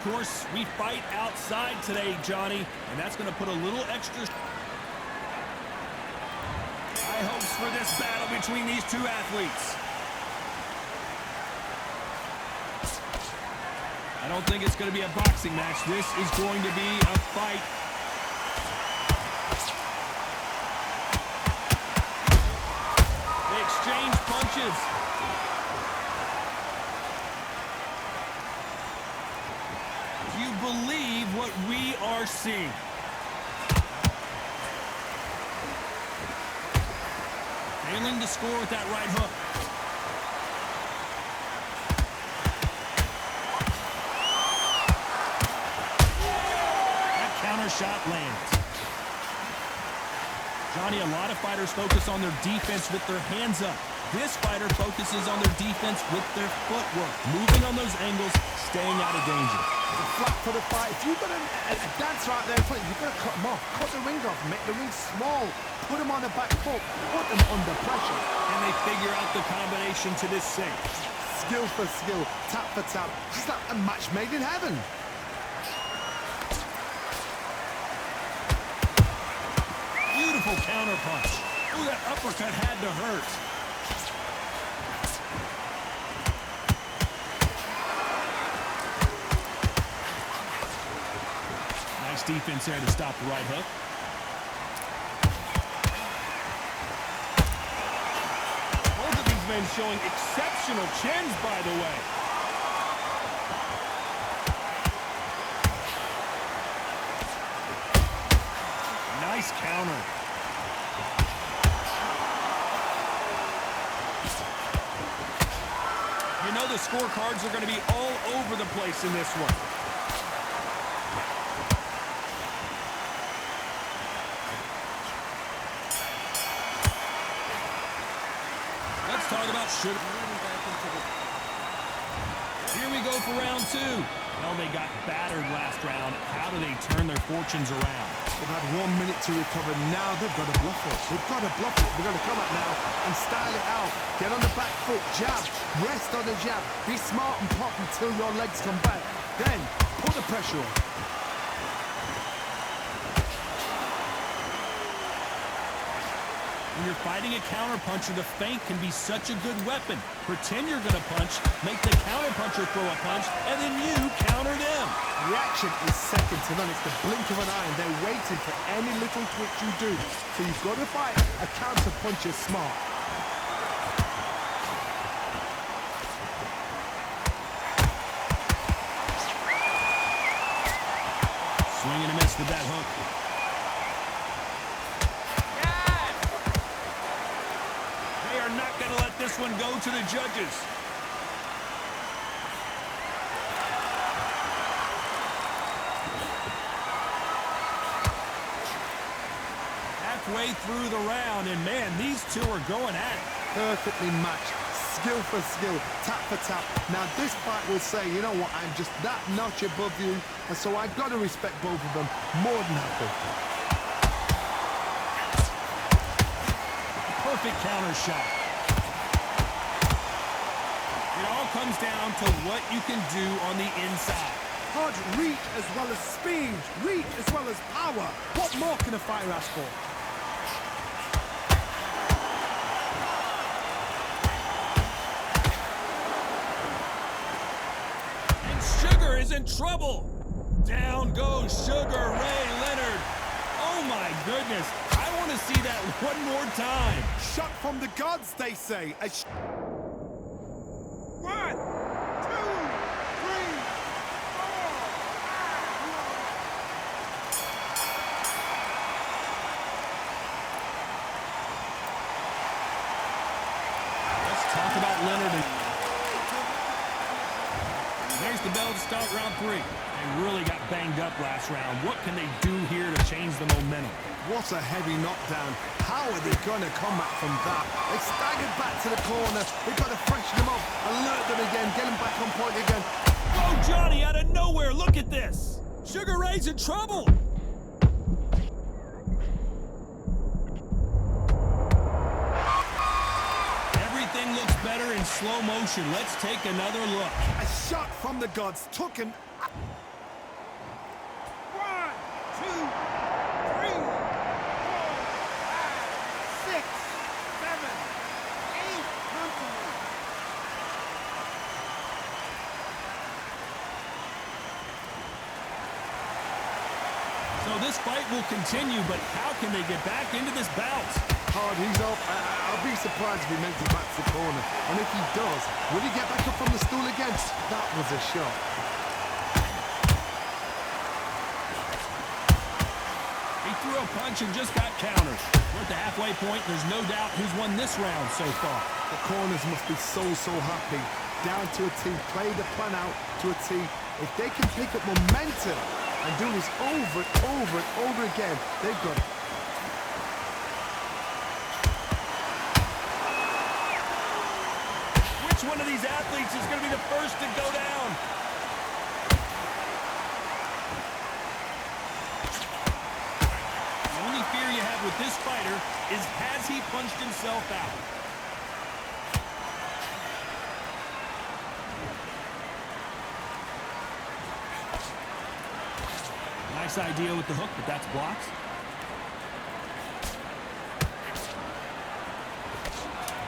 course, we fight outside today, Johnny, and that's going to put a little extra high hopes for this battle between these two athletes. I don't think it's going to be a boxing match. This is going to be a fight. They exchange punches. Do you believe what we are seeing? Failing to score with that right hook. Shot lands. Johnny, a lot of fighters focus on their defense with their hands up. This fighter focuses on their defense with their footwork, moving on those angles, staying out of danger. It's a flat for the fight. If you've got a dance right there in front, you've got to cut them off. Cut the ring off, make the ring small. Put them on the back foot, put them under pressure. And they figure out the combination to this sink. Skill for skill, tap for tap. Just like a match made in heaven. Beautiful counter punch. Ooh, that uppercut had to hurt. Nice defense there to stop the right hook. Both of these men showing exceptional chins, by the way. Nice counter. You know the scorecards are going to be all over the place in this one. Let's talk about shooting. Here we go for round two. Well, they got battered last round. How do they turn their fortunes around? They've had 1 minute to recover. Now they've got to bluff it. They've got to bluff it. They've got to come up now and style it out. Get on the back foot, jab, rest on the jab. Be smart and pop until your legs come back. Then put the pressure on. When you're fighting a counterpuncher, the feint can be such a good weapon. Pretend you're going to punch, make the counterpuncher throw a punch, and then you counter them. Reaction is second to none. It's the blink of an eye, and they're waiting for any little twitch you do. So you've got to fight a counterpuncher smart. Swing and a miss with that hook. Not going to let this one go to the judges. Halfway through the round, and man, these two are going at it. Perfectly matched, skill for skill, tap for tap. Now this fight will say, you know what, I'm just that notch above you, and so I've got to respect both of them more than happy. Perfect counter shot. It all comes down to what you can do on the inside. Hard reach as well as speed, reach as well as power. What more can a fighter ask for? And Sugar is in trouble. Down goes Sugar Ray Leonard. Oh my goodness. I want to see that one more time. Shot from the gods, they say. One, two, three, four. Let's talk about Leonard. There's the bell to start round three. They really got banged up last round. What can they do here to change the momentum? What a heavy knockdown. How are they going to come back from that? They staggered back to the corner. They've got to freshen them up, alert them again, get them back on point again. Oh, Johnny, out of nowhere, look at this. Sugar Ray's in trouble. Everything looks better in slow motion. Let's take another look. A shot from the gods took him. this fight will continue, but how can they get back into this bout? Hard, he's up. I'll be surprised if he makes it back to the corner. And if he does, will he get back up from the stool again? That was a shot. He threw a punch and just got countered. We're at the halfway point. There's no doubt who's won this round so far. The corners must be so happy. Down to a T, play the plan out to a T. If they can pick up momentum and do this over and over and over again, they've got it. Which one of these athletes is going to be the first to go down? The only fear you have with this fighter is, has he punched himself out? Nice idea with the hook, but that's blocked.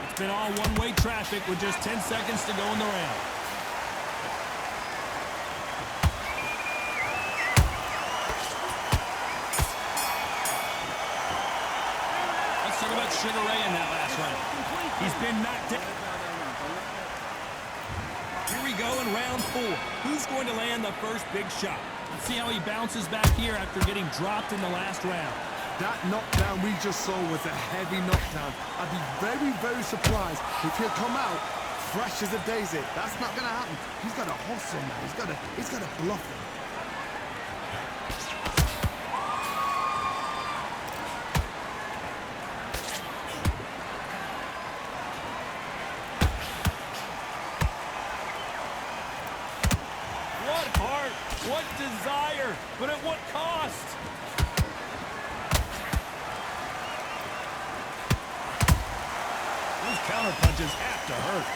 It's been all one-way traffic with just 10 seconds to go in the round. Let's talk about Sugar Ray in that last round. He's been knocked down. Here we go in round 4. Who's going to land the first big shot? Let's see how he bounces back here after getting dropped in the last round. That knockdown we just saw was a heavy knockdown. I'd be very surprised if he'll come out fresh as a daisy. That's not going to happen. He's got to hustle now. He's got to bluff it. What heart, what desire, but at what cost? Those counter punches have to hurt.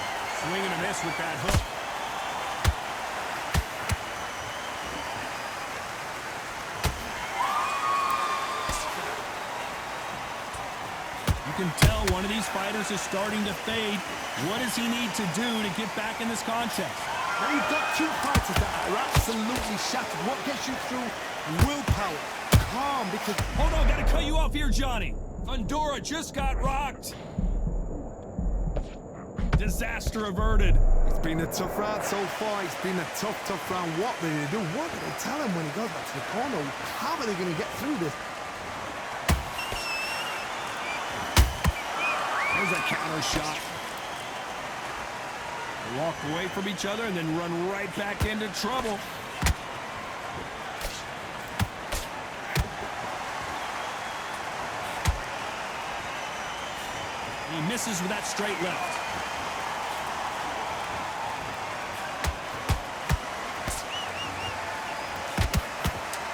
Swing and a miss with that hook. You can tell one of these fighters is starting to fade. What does he need to do to get back in this contest? Now you've got two fighters that are absolutely shattered. What gets you through? Willpower. Calm, because... Hold on, gotta cut you off here, Johnny. Fundora just got rocked. Disaster averted. It's been a tough round so far. It's been a tough round. What will they do? What do they tell him when he goes back to the corner? How are they going to get through this? There's a counter shot. They walk away from each other and then run right back into trouble. He misses with that straight left.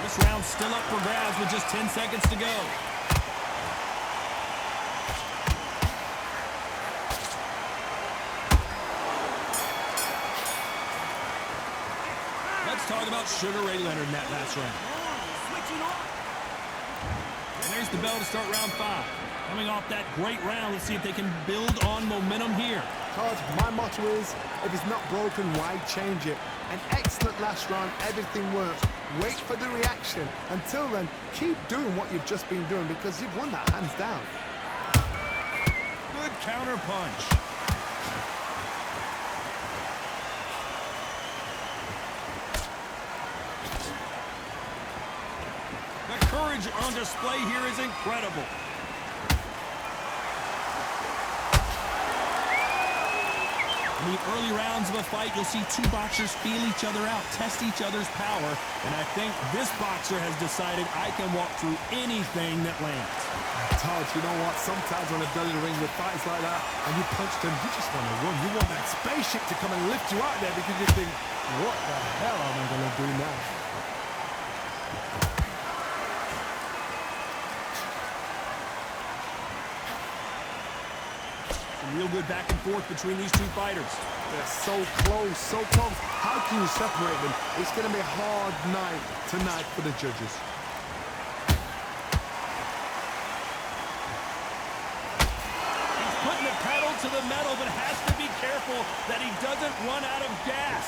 This round's still up for grabs with just 10 seconds to go. Let's talk about Sugar Ray Leonard in that last round. And there's the bell to start round 5. Coming off that great round, let's see if they can build on momentum here. Todd, my motto is, if it's not broken, why change it? An excellent last round, everything works. Wait for the reaction. Until then, keep doing what you've just been doing because you've won that hands down. Good counter punch. The courage on display here is incredible. In the early rounds of a fight, you'll see two boxers feel each other out, test each other's power, and I think this boxer has decided I can walk through anything that lands. Todd, you know what? Sometimes when I've done in the ring with fights like that, and you punch them, you just want to run. You want that spaceship to come and lift you out there because you think, what the hell am I going to do now? Real good back and forth between these two fighters. They're so close, so close. How can you separate them? It's going to be a hard night tonight for the judges. He's putting the pedal to the metal, but has to be careful that he doesn't run out of gas.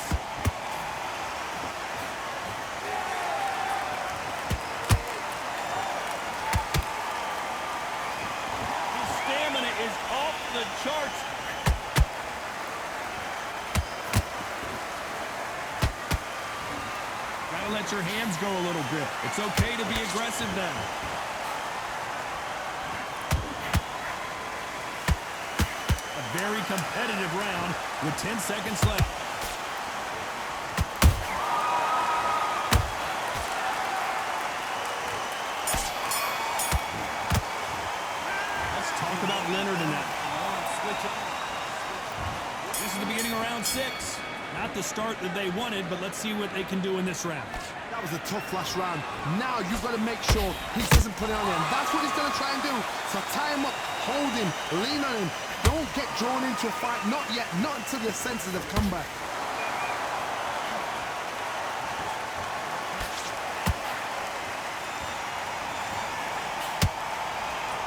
to let your hands go a little bit. It's okay to be aggressive now. A very competitive round with 10 seconds left. Let's talk about Leonard in that. This is the beginning of round 6. Not the start that they wanted, but let's see what they can do in this round. That was a tough last round. Now you've got to make sure he doesn't put it on him. That's what he's going to try and do. So tie him up, hold him, lean on him. Don't get drawn into a fight. Not yet. Not until your senses have come back.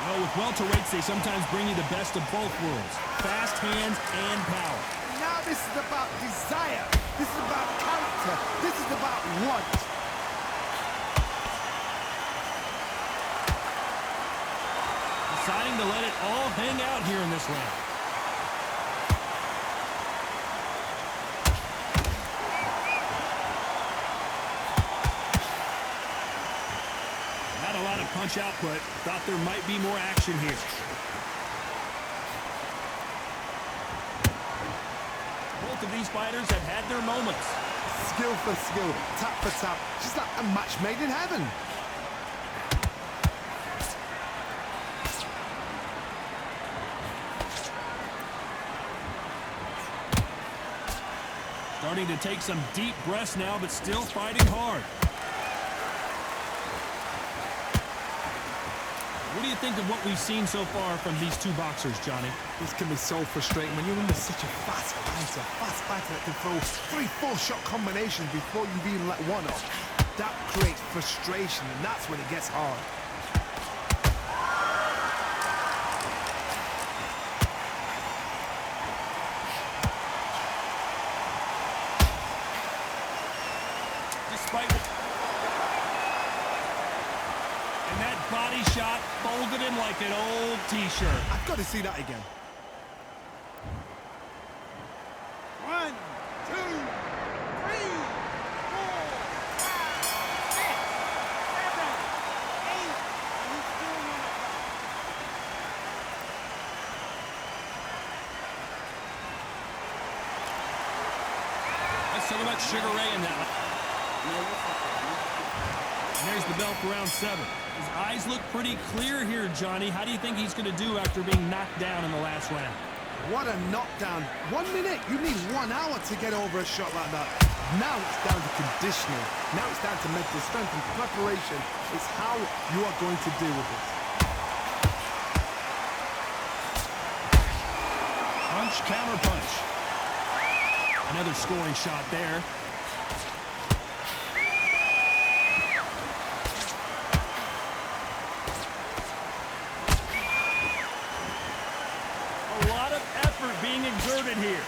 Well, with welterweights, they sometimes bring you the best of both worlds. Fast hands and power. Now this is about desire. This is about character. This is about want. Deciding to let it all hang out here in this round. Not a lot of punch output. Thought there might be more action here. Both of these fighters have had their moments. Skill for skill, tap for tap. Just like a match made in heaven. Starting to take some deep breaths now, but still fighting hard. What do you think of what we've seen so far from these two boxers, Johnny? This can be so frustrating when you're under such a fast fighter that can throw 3-4 shot combinations before you've even let one off. That creates frustration, and that's when it gets hard. And that body shot folded him like an old t-shirt. I've got to see that again. 1, 2, 3, 4, 5, 6, 7, 8. He's doing it. Let's talk about Sugar Ray in that one. And there's the bell for round 7. His eyes look pretty clear here, Johnny. How do you think he's going to do after being knocked down in the last round? What a knockdown. 1 minute. You need 1 hour to get over a shot like that. Now it's down to conditioning. Now it's down to mental strength and preparation. It's how you are going to deal with it. Punch, counter punch. Another scoring shot there. A lot of effort being exerted here.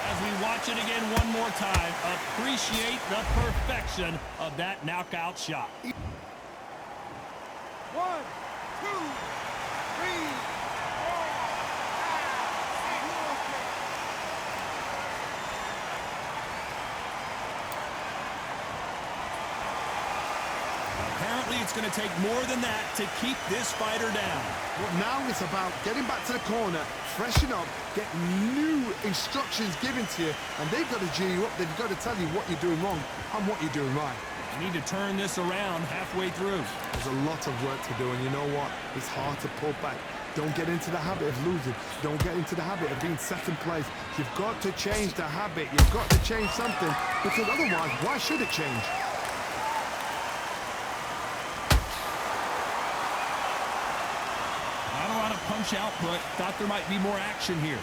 As we watch it again one more time, appreciate the perfection of that knockout shot. 1, 2, 3, 4, 5, 6. Apparently, it's going to take more than that to keep this fighter down. But now it's about getting back to the corner, freshen up, get new instructions given to you, and they've got to G you up. They've got to tell you what you're doing wrong and what you're doing right. You need to turn this around halfway through. There's a lot of work to do, and you know what? It's hard to pull back. Don't get into the habit of losing. Don't get into the habit of being second place. You've got to change the habit. You've got to change something, because otherwise, why should it change? Not a lot of punch output. Thought there might be more action here.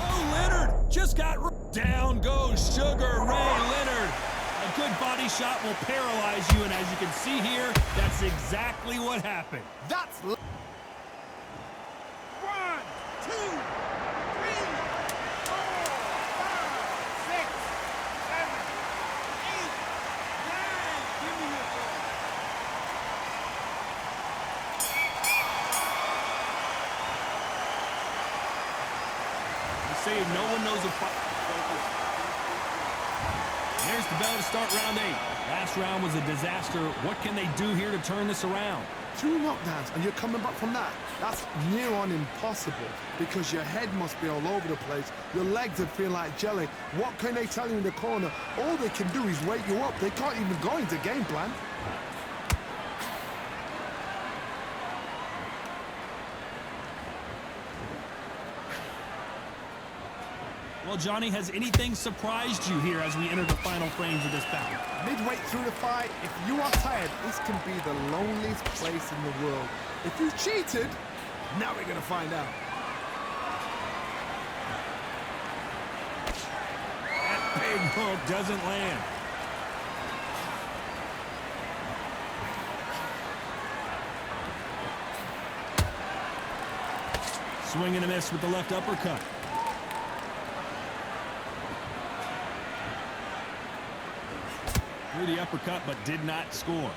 Oh, Leonard just got... Down goes Sugar Ray Leonard. A good body shot will paralyze you, and as you can see here, that's exactly what happened. That's... 1, 2, 3, 4, 5, 6, 7, 8, 9. Give me your ball. say no one knows a fight. There's the bell to start round 8. Last round was a disaster. What can they do here to turn this around? 2 knockdowns and you're coming back from that. That's near on impossible because your head must be all over the place. Your legs would feel like jelly. What can they tell you in the corner? All they can do is wake you up. They can't even go into game plan. Well, Johnny, has anything surprised you here as we enter the final frames of this battle? Midway through the fight, if you are tired, this can be the loneliest place in the world. If you cheated, now we're gonna find out. That big hook doesn't land. Swing and a miss with the left uppercut. Threw the uppercut, but did not score.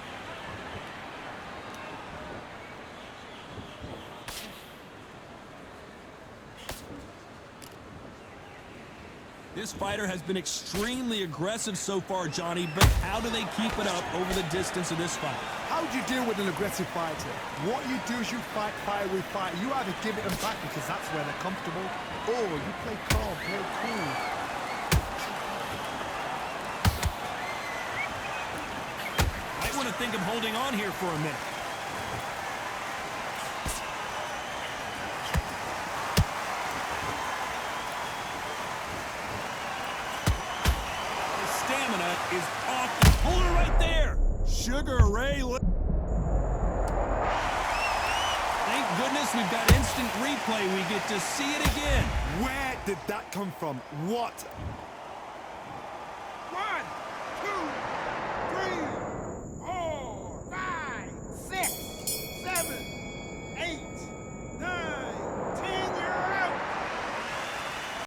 This fighter has been extremely aggressive so far, Johnny, but how do they keep it up over the distance of this fight? How do you deal with an aggressive fighter? What you do is you fight fire with fire. You either give it them back because that's where they're comfortable, or you play calm, play cool. I want to think of holding on here for a minute. The stamina is off the puller right there. Sugar Ray. Thank goodness we've got instant replay. We get to see it again. Where did that come from? What